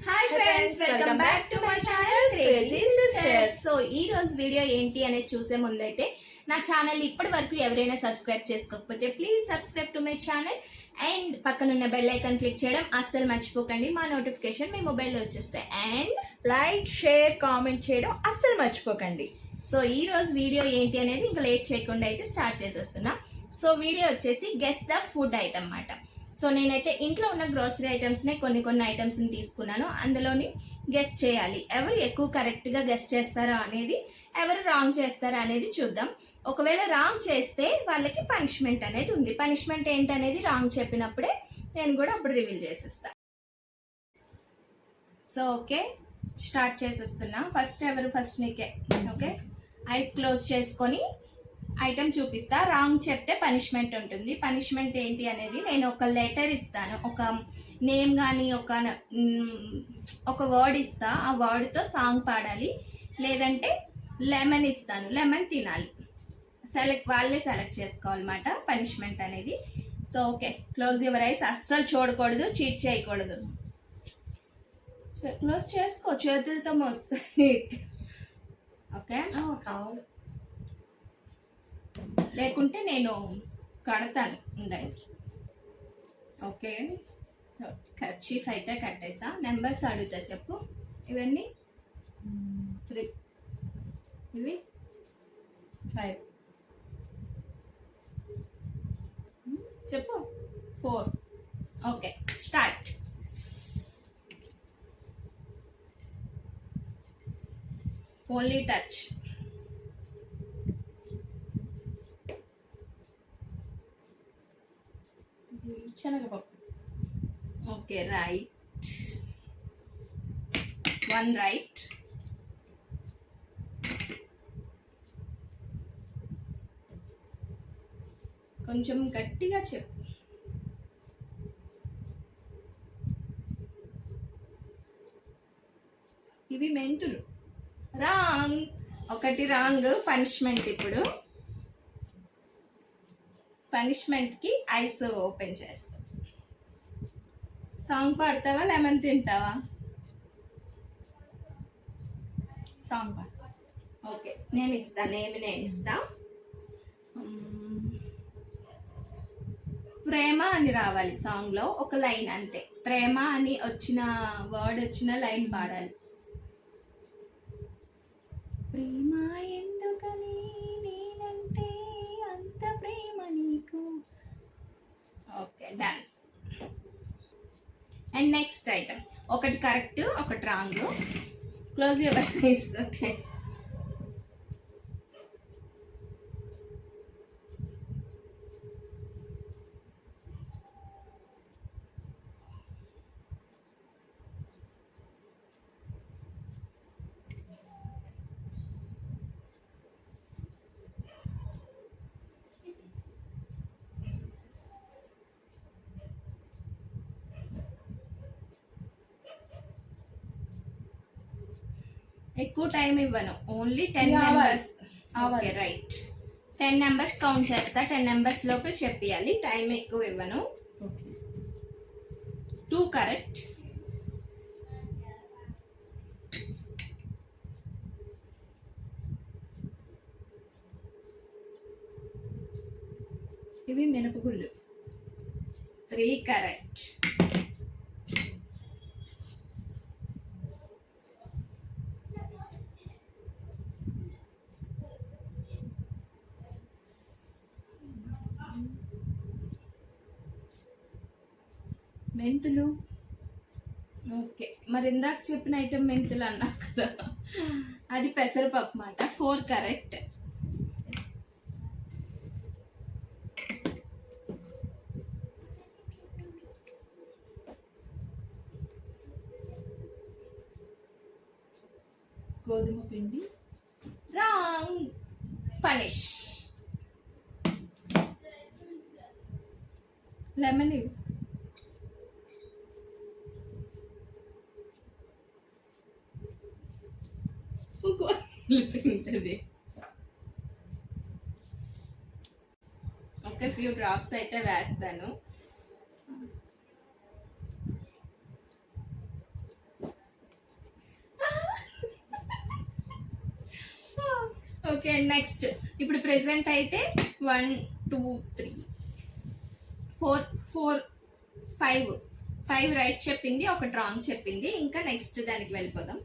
Hi friends, welcome back to my channel crazy sisters. So ఈ రోజు video ఏంటి అనేది చూసే ముందైతే నా ఛానల్ ఇప్పటి వరకు ఎవరైనా సబ్స్క్రైబ్ చేసుకోకపోతే please subscribe to my channel and పక్కనున్న బెల్ ఐకాన్ క్లిక్ చేయడం అస్సలు మర్చిపోకండి. మా నోటిఫికేషన్ మీ మొబైల్లో వచ్చేస్తాయి. అండ్ లైక్, షేర్, కామెంట్ చేయడం అస్సలు మర్చిపోకండి. సో ఈ రోజు వీడియో ఏంటి అనేది ఇంకా లేట్ చేయకుండా అయితే స్టార్ట్ చేసేస్తున్నా. సో వీడియో వచ్చేసి గెస్ ద ఫుడ్ ఐటమ్ అన్నమాట. సో నేనైతే ఇంట్లో ఉన్న గ్రోసరీ ఐటమ్స్నే కొన్ని ఐటమ్స్ని తీసుకున్నాను. అందులోని గెస్ చేయాలి, ఎవరు ఎక్కువ కరెక్ట్గా గెస్ చేస్తారా అనేది, ఎవరు రాంగ్ చేస్తారా అనేది చూద్దాం. ఒకవేళ రాంగ్ చేస్తే వాళ్ళకి పనిష్మెంట్ అనేది ఉంది. పనిష్మెంట్ ఏంటనేది రాంగ్ చెప్పినప్పుడే నేను కూడా అప్పుడు రివీల్ చేసేస్తాను. సో ఓకే, స్టార్ట్ చేసేస్తున్నా. ఫస్ట్ నీకే. ఓకే, ఐస్ క్లోజ్ చేసుకొని ఐటమ్ చూపిస్తా. రాంగ్ చెప్తే పనిష్మెంట్ ఉంటుంది. పనిష్మెంట్ ఏంటి అనేది నేను ఒక లెటర్ ఇస్తాను, ఒక నేమ్ కానీ ఒక వర్డ్ ఇస్తా. ఆ వర్డ్తో సాంగ్ పాడాలి, లేదంటే లెమన్ ఇస్తాను, లెమన్ తినాలి. వాళ్ళే సెలెక్ట్ చేసుకోవాలన్నమాట పనిష్మెంట్ అనేది. So okay, close your ice. అస్సలు చూడకూడదు, చీట్ చేయకూడదు. క్లోజ్ చేసుకో, చేతులతో మోస్తాయి. ఓకే, కావాలి లేకుంటే నేను కడతాను, ఉండండి. ఓకే, కర్చీఫ్ అయితే కట్టేసా. నెంబర్స్ అడుగుతా, చెప్పు. ఇవన్నీ 3, ఇవి 5, చెప్పు. 4. Okay, start. Only touch. శనగపప్పు. Okay, right. 1 రైట్. కొంచెం గట్టిగా చెప్పు. ఇవి మెంతులు. రాంగ్. 1 రాంగ్. పనిష్మెంట్. ఇప్పుడు పనిష్మెంట్కి ఐస్ ఓపెన్ చేస్తా. సాంగ్ పాడతావా, లెమన్ తింటావా? సాంగ్ పాడు. ఓకే, నేను ఇస్తా. ప్రేమ అని రావాలి సాంగ్లో, ఒక లైన్ అంతే. ప్రేమ అని వచ్చిన వర్డ్ వచ్చిన లైన్ పాడాలి. ప్రేమ ఎందుకని నేనంటే అంత ప్రేమ నీకు. Okay, done. And next item. 1 correct, 1 wrong. Close your ice. Okay, ఎక్కువ టైం ఇవ్వను, only 10 numbers. Okay, right. 10 numbers count చేస్తా. 10 నెంబర్స్ లోపు చెప్పాలి, టైం ఎక్కువ ఇవ్వను. 2 కరెక్ట్. ఇవి మినపగుళ్ళు. 3 కరెక్ట్. మెంతులు. ఓకే, మరి ఇందాక చెప్పిన ఐటమ్ మెంతులు అన్నా కదా, అది పెసరపప్పు మాట. 4 కరెక్ట్. గోధుమ పిండి. రాంగ్. పనిష్. లెమన్. ఉంటుంది. ఓకే, ఫ్యూ డ్రాప్స్ అయితే వేస్తాను. ఓకే నెక్స్ట్ ఇప్పుడు ప్రెసెంట్ అయితే 1 2 3 4 5 రైట్ చెప్పింది, ఒకటి రాంగ్ చెప్పింది. ఇంకా నెక్స్ట్ దానికి వెళ్ళిపోదాం.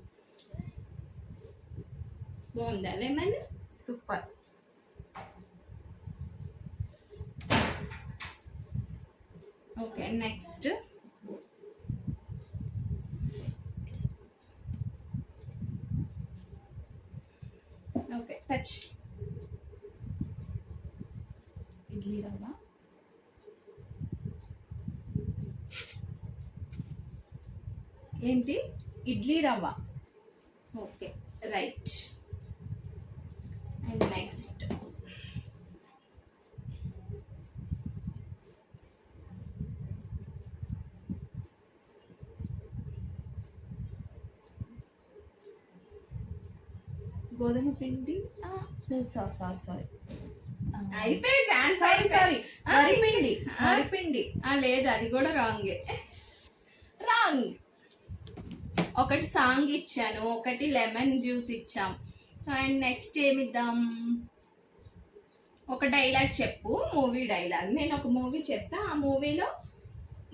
బాగుందా lemon? Super. Okay next okay touch. Idli రవ్వ. ఏంటి? ఇడ్లీ రవ్వ. Okay right. అండ్ నెక్స్ట్ గోధుమ పిండి. సారీ అయిపోయి ఛాన్స్. సారీ వరిపిండి. వరిపిండి. లేదు, అది కూడా రాంగే. రాంగ్. ఒకటి సాంగ్ ఇచ్చాను, ఒకటి లెమన్ జ్యూస్ ఇచ్చాం. అండ్ నెక్స్ట్ ఏమిద్దాం? ఒక డైలాగ్ చెప్పు, మూవీ డైలాగ్. నేను ఒక మూవీ చెప్తా, ఆ మూవీలో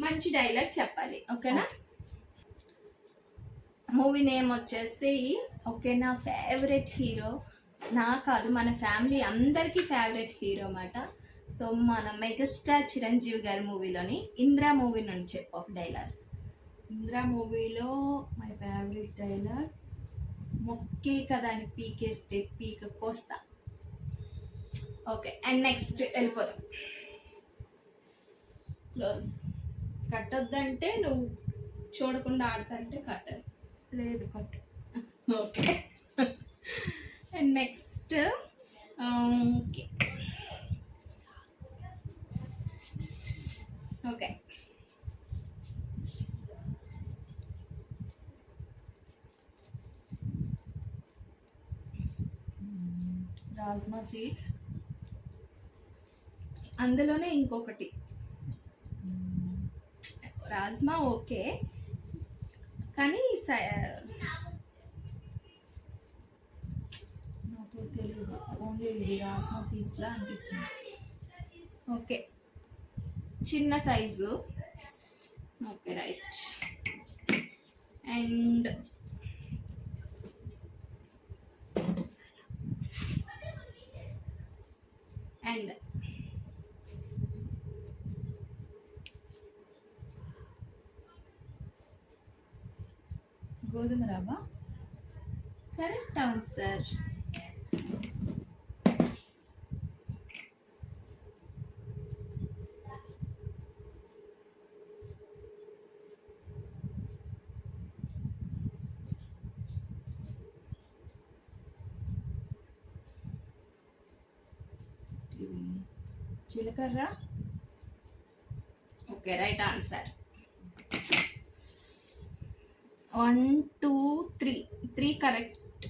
మంచి డైలాగ్ చెప్పాలి. ఓకేనా? మూవీ నేమ్ వచ్చేసి ఓకే, నా ఫేవరెట్ హీరో, నా కాదు మన ఫ్యామిలీ అందరికీ ఫేవరెట్ హీరో అన్నమాట. సో మన మెగాస్టార్ చిరంజీవి గారి మూవీలోని ఇంద్రా మూవీ నుండి చెప్పు ఒక డైలాగ్. ఇంద్రా మూవీలో మై ఫేవరెట్ డైలాగ్, మొక్కే కదా అని పీకేస్తే పీక కోస్తా. ఓకే అండ్ నెక్స్ట్ వెళ్ళిపోదాం. క్లోజ్. కట్టొద్దంటే నువ్వు చూడకుండా ఆడతా అంటే కట్టదు. లేదు కట్టు. Okay and next okay okay rajma seeds. అందులోనే ఇంకొకటి రాజ్మా ఓకే, కానీ నాకు తెలియదు, ఓన్లీ ఇది రాజ్మా సీడ్స్లా అనిపిస్తుంది. ఓకే చిన్న size. Okay right. And and గోధుమ రవ్వ. Correct answer. జీలకర్ర. Okay right answer. 1 2 3 correct,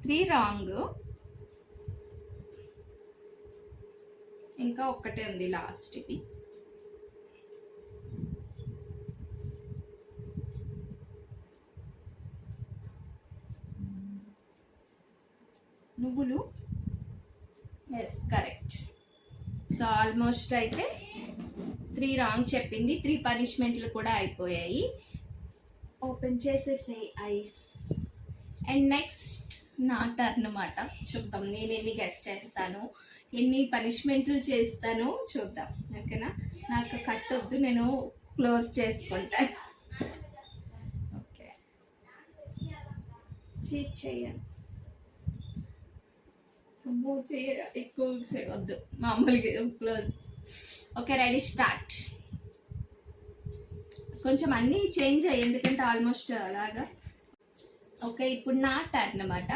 3 wrong. ఇంకా ఒక్కటే ఉంది లాస్ట్. ఇది నువ్వులు. Yes correct. సో ఆల్మోస్ట్ అయితే 3 రాంగ్ చెప్పింది, 3 పనిష్మెంట్లు కూడా అయిపోయాయి. ఓపెన్ చేసేసాయి ఐస్. అండ్ నెక్స్ట్ నా టర్న్ అన్నమాట. చూద్దాం నేను ఎన్ని గెస్ట్ చేస్తాను, ఎన్ని పనిష్మెంట్లు చేస్తాను చూద్దాం. ఓకేనా? నాకు కట్టొద్దు, నేను క్లోజ్ చేసుకుంటాను. ఓకే. చీట్ చేయను. ఎక్కువ చేయవద్దు, మామూలుగా క్లోజ్. Okay ready start. కొంచెం అన్నీ చేంజ్ అయ్యి, ఎందుకంటే ఆల్మోస్ట్ అలాగా. ఓకే ఇప్పుడు నా టర్న్ అన్నమాట.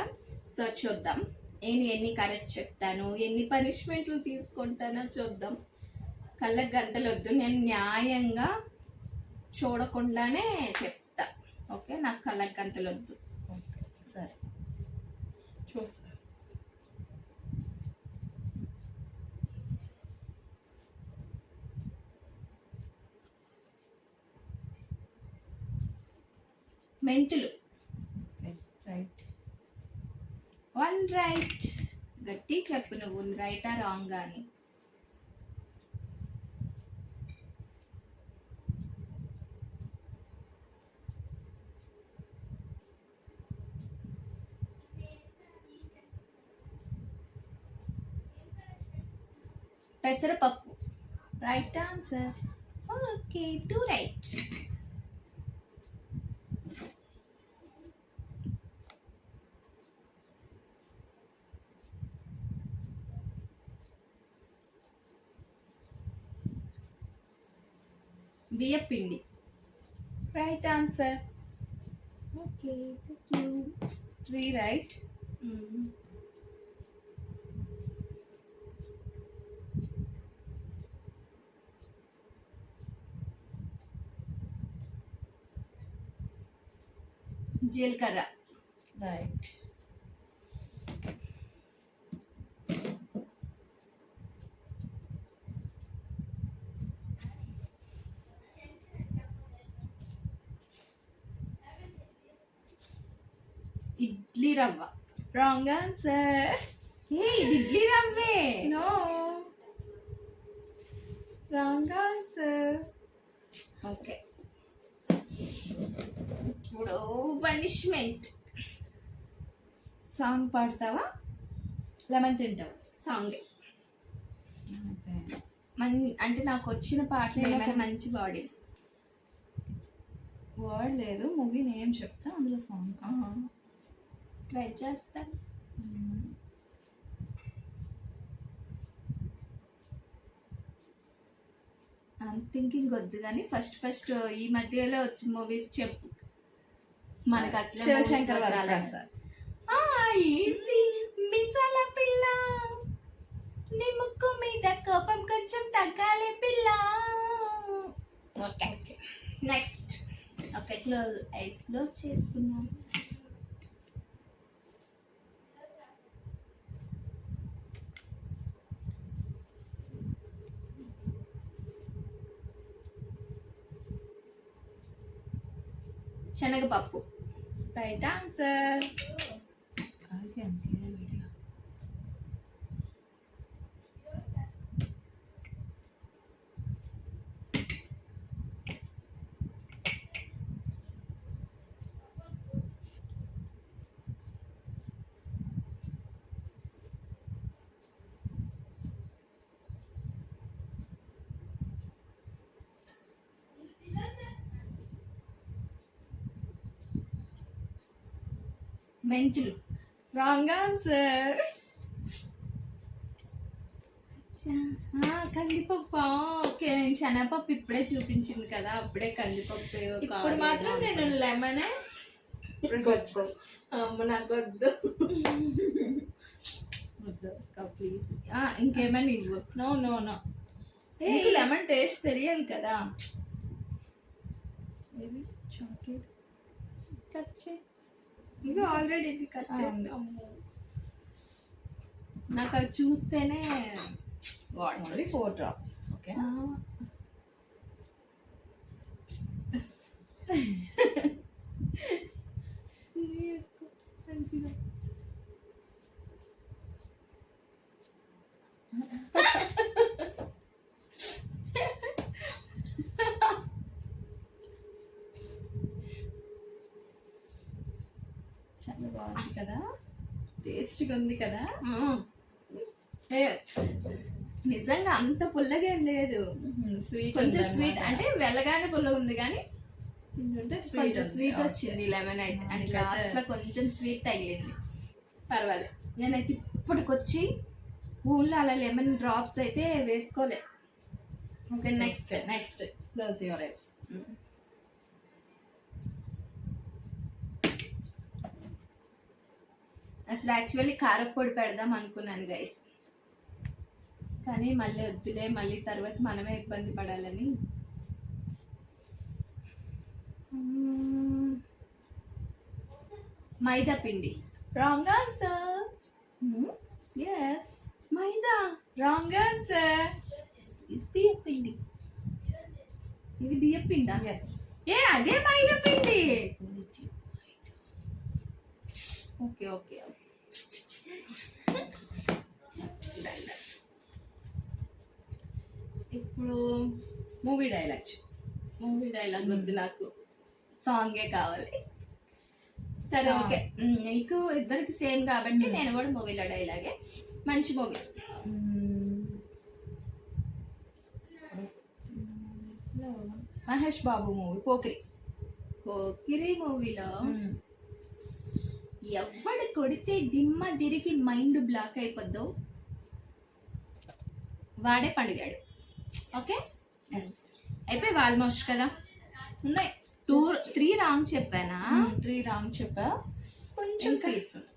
సో చూద్దాం నేను ఎన్ని కరెక్ట్ చెప్తాను, ఎన్ని పనిష్మెంట్లు తీసుకుంటానో చూద్దాం. కళ్ళకి గంతలు వద్దు, నేను న్యాయంగా చూడకుండానే చెప్తా. ఓకే నాకు కళ్ళకి గంతలు వద్దు. ఓకే సరే చూస్తా. మెంతులు. రైట్. 1 రైట్. గట్టి చెప్పు నువ్వు రైటా రాంగ్ అని. పెసరపప్పు. Right answer. Okay, 2 right. బియ్యపిండి. Right answer. Okay, thank you. 3 right. జీలకర్ర. రైట్. ఇడ్లీ రవ్వ. Wrong answer. ఏ ఇది ఇడ్లీ రవ్వే. No, wrong answer. ఓకే, ఇప్పుడు పనిష్మెంట్. సాంగ్ పాడతావా, లెమన్ తింటావా? సాంగ్ అంటే నాకు వచ్చిన పాటలు ఏమైనా మంచి బాడీ. వర్డ్ లేదు, మూవీ నేమ్ చెప్తా, అందులో సాంగ్. ట్రై చేస్తాను. ఐమ్ థింకింగ్ వద్దు కానీ ఫస్ట్ ఈ మధ్యలో వచ్చిన మూవీస్ చెప్పు. మనకు అసలు శివశంకర్ movies లో చాలా వరప్రసాద్. ఈజీ. మిసాల పిల్ల, నీ ముక్కు మీద కోపం కొంచెం తగ్గాలి పిల్ల. Okay, next. Okay, close, eyes close చేసుకున్నాను. శనగపప్పు. Right answer. మెంతులు. Wrong answer. కందిపప్పు. ఓకే, నేను శనగపప్పు ఇప్పుడే చూపించింది కదా, అప్పుడే కందిపప్పు ఇప్పుడు మాత్రం నేను లెమనే ప్రిఫర్ చేస్తాను. అమ్మ నాకు వద్దు. ప్లీజ్. ఇంకేమైనా ఇవ్వు. నో నో నో, నీకు లెమన్ టేస్ట్ తెలియాలి కదా. ఇది చాక్లెట్ కట్ చేయి. ఇది ఆల్రెడీ ఇది కట్ ఉంది. చేస్తాము. నాకు అవి చూస్తేనే ఓన్లీ 4 drops. ఓకే, మంచిగా. చాలా బాగుంది కదా, టేస్ట్గా ఉంది కదా. నిజంగా అంత పుల్లగా ఏం లేదు, స్వీట్ కొంచెం స్వీట్ అంటే వెళ్ళగానే పుల్లగా ఉంది కానీ తింటుంటే కొంచెం స్వీట్ వచ్చింది లెమన్ అయితే. అండ్ లాస్ట్ లో కొంచెం స్వీట్ తగిలింది, పర్వాలేదు. నేనైతే ఇప్పటికొచ్చి ఊళ్ళో అలా లెమన్ డ్రాప్స్ అయితే వేసుకోలే. Okay, next. Next close your eyes. అసలు యాక్చువల్లీ కారప్పొడి పెడదాం అనుకున్నాను గైస్, కానీ మళ్ళీ వద్దులే, మళ్ళీ తర్వాత మనమే ఇబ్బంది పడాలని. మైదా పిండి. Wrong answer. Yes, maida. Wrong answer. బియ్య పిండి. ఇది బియ్య పిండా? ఎస్. అదే మైదా పిండి. Okay okay okay. ఇప్పుడు మూవీ డైలాగ్. మూవీ డైలాగ్ వద్దు, నాకు సాంగే కావాలి. సరే Song. ఓకే, నీకు ఇద్దరికి సేమ్ కాబట్టి నేను కూడా మూవీలో డైలాగే. మంచి మూవీ. మహేష్ బాబు మూవీ పోకిరి. పోకిరి మూవీలో ఎవడు కొడితే దిమ్మ తిరిగి మైండ్ బ్లాక్ అయిపోద్దో వాడే పండుగాడు. ఓకే, అయిపోయి ఆల్మోస్ట్ కదా. ఉన్నాయి 2-3 రాంగ్ చెప్పానా? 3 రాంగ్ చెప్పా, కొంచెం ఇంకా? సీట్స్ ఉన్నాయి.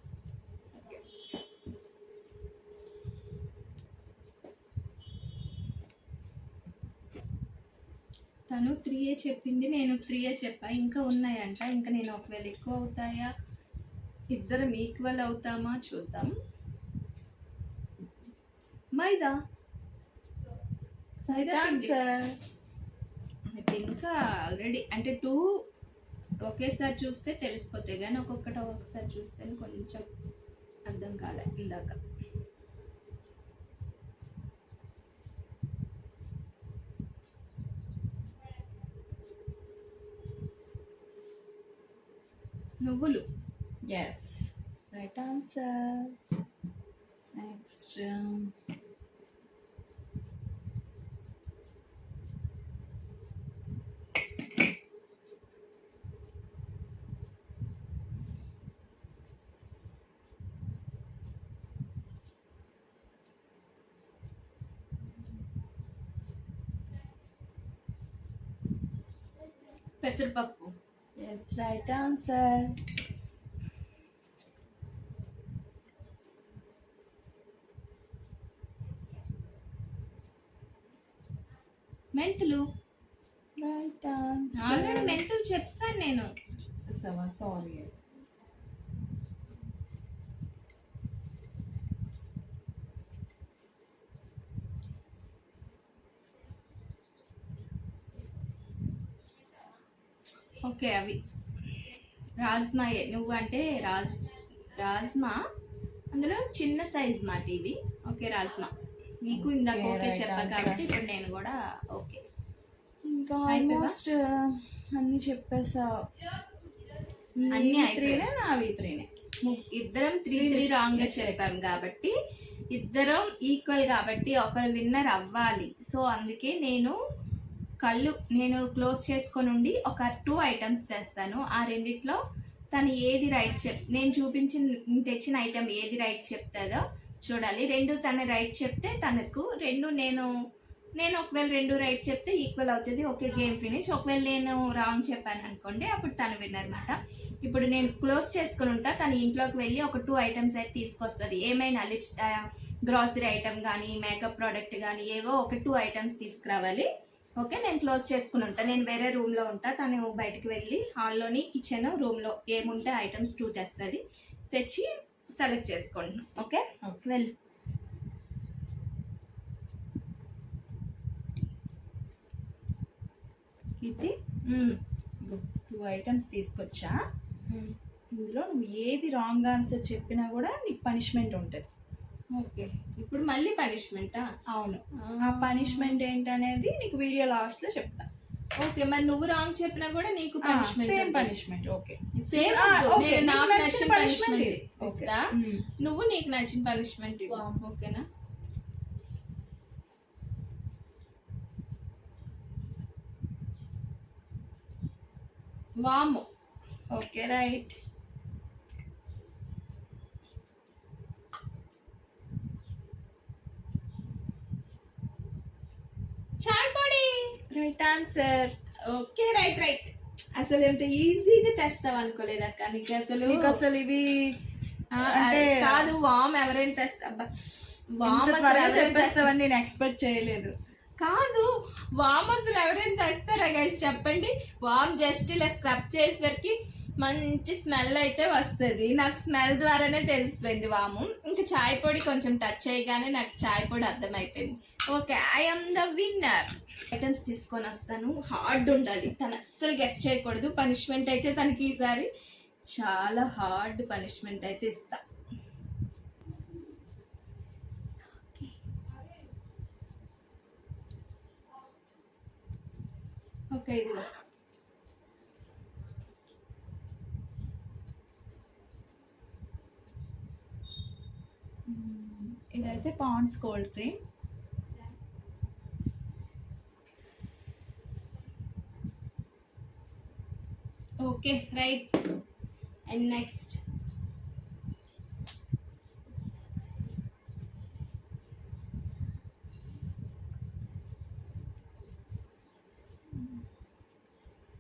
తను 3 చెప్పింది, నేను 3 చెప్పా. ఇంకా ఉన్నాయంట. ఇంకా నేను ఒకవేళ ఎక్కువ అవుతాయా, ఇద్దరం ఈక్వల్ అవుతామా చూద్దాం. మైదా మైదా పిండి. ఆన్సర్. ఇంకా ఆల్రెడీ అంటే 2 ఒకేసారి చూస్తే తెలిసిపోతాయి, కానీ ఒక్కొక్కటి ఒక్కొక్కసారి చూస్తే కొంచెం అర్థం కాలే ఇందాక. నువ్వులు. Yes, right answer. నెక్స్ట్ పెసరపప్పు. ఎస్, రైట్ ఆన్సర్. మెంతులు. Right answer. ఆల్రెడీ మెంతులు చెప్పాను నేను. సారీ. ఓకే, అవి రాజ్మాయే. నువ్వు అంటే రాజ్మా, అందులో చిన్న సైజ్ మాట ఇవి. ఓకే, రాజ్మా. నీకు ఇందాక Okay, ఓకే right చెప్పా answer. కాబట్టి ఇప్పుడు నేను కూడా ఓకే. ఇంకా అయిపోయావా? ఆల్మోస్ట్ అన్ని చెప్పేసా. అన్నీ త్రీనే, అయిపోయాయి. నావి 3నే. ఇద్దరం 3 Three రాంగ్ గా mistakes. చెప్పాం కాబట్టి ఇద్దరం ఈక్వల్ కాబట్టి ఒకరు విన్నర్ అవ్వాలి. సో అందుకే నేను క్లోజ్ చేసుకొని ఉండి ఒక 2 ఐటమ్స్ తెస్తాను. ఆ రెండిట్లో తను ఏది రైట్ నేను తెచ్చిన ఐటమ్ ఏది రైట్ చెప్తుందో చూడాలి. 2 తను రైట్ చెప్తే తనకు 2, నేను ఒకవేళ 2 రైట్ చెప్తే ఈక్వల్ అవుతుంది. Okay, game finish. ఒకవేళ నేను రాంగ్ చెప్పాను అనుకోండి, అప్పుడు తను విన్నర్ అనమాట. ఇప్పుడు నేను క్లోజ్ చేసుకుని ఉంటా. తను ఇంట్లోకి వెళ్ళి ఒక 2 ఐటమ్స్ అయితే తీసుకొస్తుంది. ఏమైనా గ్రాసరీ ఐటమ్ కానీ మేకప్ ప్రోడక్ట్ కానీ ఏవో ఒక 2 ఐటమ్స్ తీసుకురావాలి. ఓకే, నేను క్లోజ్ చేసుకుని ఉంటా. నేను వేరే రూమ్లో ఉంటా, తను బయటకు వెళ్ళి హాల్లోని కిచెన్ రూమ్లో ఏముంటే ఐటమ్స్ 2 తెస్తుంది. తెచ్చి సెలెక్ట్ చేసుకుంటున్నాను. ఓకే, వెళ్ళి ఇది 2 ఐటమ్స్ తీసుకొచ్చా. ఇందులో నువ్వు ఏది రాంగ్ ఆన్సర్ చెప్పినా కూడా నీకు పనిష్మెంట్ ఉంటుంది. ఓకే, ఇప్పుడు మళ్ళీ పనిష్మెంటా? అవును, ఆ పనిష్మెంట్ ఏంటనేది నీకు వీడియో లాస్ట్లో చెప్తా. ఓకే, మరి నువ్వు రాంగ్ చెప్పినా కూడా నీకు same punishment. Punishment. Okay, same okay, నేను నాకు నీకు నచ్చిన punishment పనిష్మెంట్ ఇది. ఇస్తా, నువ్వు నీకు నచ్చిన పనిష్మెంట్ ఇవ్వు. ఓకేనా? వాము. Okay, right. చాయ్ పొడి. Right answer. Okay, right. అసలు ఎంత ఈజీగా తెస్తావు అనుకోలేదు అక్క. నీకు అసలు ఇవి అంటే కాదు, వామ్ ఎవరైనా తెస్తా, వామ్ అసలు ఎవరైనా చెప్పేస్తావని నేను ఎక్స్పెక్ట్ చేయలేదు. కాదు, వామ్ అసలు ఎవరైనా తెస్తారా గైస్ చెప్పండి. వామ్ జస్ట్ ఇలా స్క్రబ్ చేసేసరికి మంచి స్మెల్ అయితే వస్తుంది. నాకు స్మెల్ ద్వారానే తెలిసిపోయింది వాము. ఇంకా చాయ్ పొడి కొంచెం టచ్ చేయగానే నాకు చాయ్ పొడి అర్థమైపోయింది. Okay, I am the winner. Items తీసుకొని వస్తాను. హార్డ్ ఉండాలి, తను అస్సలు గెస్ట్ చేయకూడదు. పనిష్మెంట్ అయితే తనకి ఈసారి చాలా హార్డ్ పనిష్మెంట్ అయితే ఇస్తా. ఓకే ఇదిగో ఇదైతే Pond's cold cream. Okay right. And next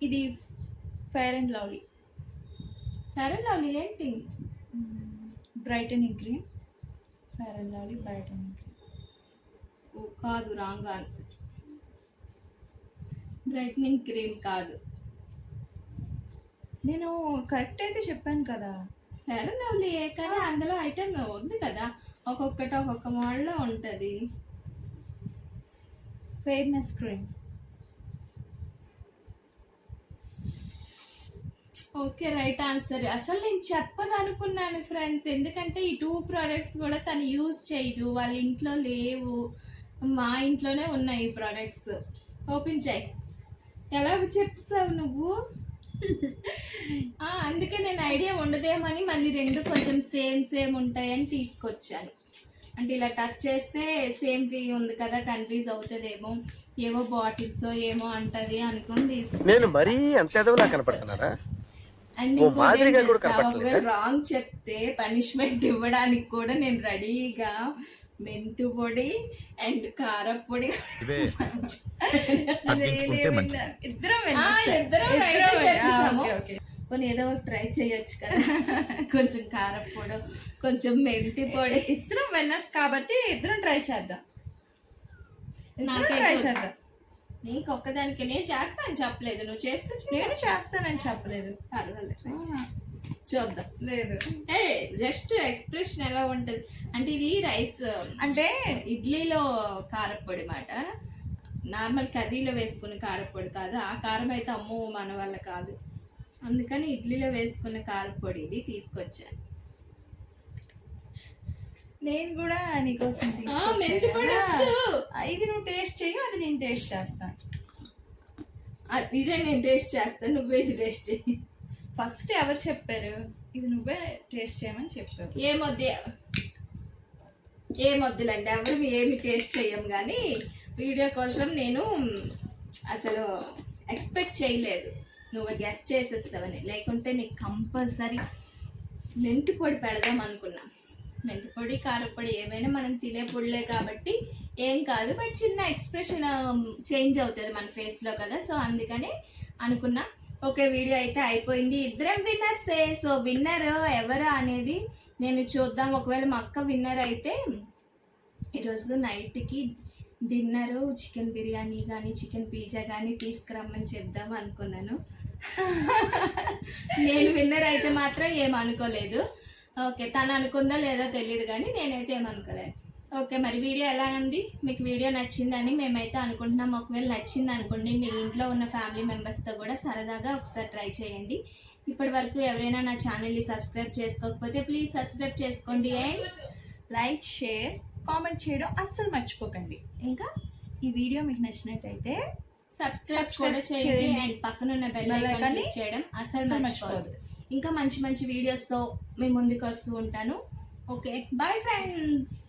ఇది Fair and Lovely Fair and Lovely ఏంటి? Brightening cream. Fair and Lovely brightening cream. Oh కాదు, రాంగ్ ఆన్సర్. బ్రైట్నింగ్ క్రీమ్ కాదు. నేను కరెక్ట్ అయితే చెప్పాను కదా. ఫెయిర్ అండ్ లవ్లీ కానీ అందులో ఐటెం ఉంది కదా, ఒక్కొక్కటి ఒక్కొక్క మోడల్లో ఉంటుంది. Fairness cream. Okay right answer. అసలు నేను చెప్పదనుకున్నాను ఫ్రెండ్స్, ఎందుకంటే ఈ 2 ప్రోడక్ట్స్ కూడా తను యూజ్ చేయదు, వాళ్ళ ఇంట్లో లేవు, మా ఇంట్లోనే ఉన్నాయి ఈ ప్రోడక్ట్స్. ఓపెన్ చేయి. ఎలా చెప్తావు నువ్వు? అందుకే నేను ఐడియా ఉండదేమని మళ్ళీ 2 కొంచెం సేమ్ ఉంటాయని తీసుకొచ్చాను. అంటే ఇలా టచ్ చేస్తే సేమ్ ఉంది కదా, కన్ఫ్యూజ్ అవుతుందేమో, ఏవో బాటిల్స్ ఏమో అంటది అనుకుని తీసుకొచ్చాను. నేను మరీ అంత ఎదవలా కనపడుతున్నారా? అండ్ ఒకవేళ రాంగ్ చెప్తే పనిష్మెంట్ ఇవ్వడానికి కూడా నేను రెడీగా మెంతు పొడి అండ్ కారపొడి ఇద్దరం కొన్ని ఏదో ట్రై చేయొచ్చు కదా. కొంచెం కారపొడి, కొంచెం మెంతి పొడి. ఇద్దరం విన్నర్స్ కాబట్టి ఇద్దరం ట్రై చేద్దాం. నాకే ట్రై చేద్దాం. నీకు ఒక్కదానికి నేను చేస్తాను చెప్పలేదు, నువ్వు చేస్తే నేను చేస్తానని చెప్పలేదు. పర్వాలేదు, చూద్దాం. లేదు జస్ట్ ఎక్స్ప్రెషన్ ఎలా ఉంటుంది అంటే, ఇది రైస్ అంటే ఇడ్లీలో కారపొడి మాట, నార్మల్ కర్రీలో వేసుకునే కారపొడి కాదు. ఆ కారం అయితే అమ్మో మన వల్ల కాదు, అందుకని ఇడ్లీలో వేసుకునే కారపొడి ఇది తీసుకొచ్చాను. నేను కూడా నీకోసం ఇది నువ్వు టేస్ట్ చెయ్యి, అది నేను టేస్ట్ చేస్తాను. ఇదే నేను టేస్ట్ చేస్తాను, నువ్వే ఇది టేస్ట్ చెయ్యి. ఫస్ట్ ఎవరు చెప్పారు ఇది నువ్వే టేస్ట్ చేయమని చెప్పారు? ఏమొద్దులండి, ఎవరు ఏమి టేస్ట్ చెయ్యం, కానీ వీడియో కోసం నేను అసలు ఎక్స్పెక్ట్ చేయలేదు నువ్వు గెస్ట్ చేసేస్తావని. లేకుంటే నీకు కంపల్సరీ మెంతి పొడి పెడదాం అనుకున్నా. మెంతి పొడి కారపొడి ఏమైనా మనం తినే పొడిలే కాబట్టి ఏం కాదు, బట్ చిన్న ఎక్స్ప్రెషన్ చేంజ్ అవుతుంది మన ఫేస్లో కదా, సో అందుకని అనుకున్నా. ఓకే, వీడియో అయితే అయిపోయింది. ఇద్దరం విన్నర్సే. సో విన్నర్ ఎవరు అనేది నేను చూద్దాం. ఒకవేళ మా అక్క విన్నర్ అయితే ఈరోజు నైట్కి డిన్నరు చికెన్ బిర్యానీ కానీ చికెన్ పిజ్జా కానీ తీసుకురమ్మని చెప్దాం అనుకున్నాను. నేను విన్నర్ అయితే మాత్రం ఏమనుకోలేదు. ఓకే, తను అనుకుందో లేదో తెలియదు కానీ నేనైతే ఏమనుకోలేదు. ఓకే, మరి వీడియో ఎలా ఉంది? మీకు వీడియో నచ్చిందని మేమైతే అనుకుంటున్నాం. ఒకవేళ నచ్చింది అనుకోండి, మీ ఇంట్లో ఉన్న ఫ్యామిలీ మెంబర్స్తో కూడా సరదాగా ఒకసారి ట్రై చేయండి. ఇప్పటి వరకు ఎవరైనా నా ఛానల్ని సబ్స్క్రైబ్ చేసుకోకపోతే ప్లీజ్ సబ్స్క్రైబ్ చేసుకోండి. అండ్ లైక్, షేర్, కామెంట్ చేయడం అస్సలు మర్చిపోకండి. ఇంకా ఈ వీడియో మీకు నచ్చినట్టయితే సబ్స్క్రైబ్ కూడా చేయండి. అండ్ పక్కనున్న బెల్ ఐకాన్ క్లిక్ చేయడం అస్సలు మర్చిపోవద్దు. ఇంకా మంచి మంచి వీడియోస్తో మీ ముందుకు వస్తూ ఉంటాను. Okay, bye friends.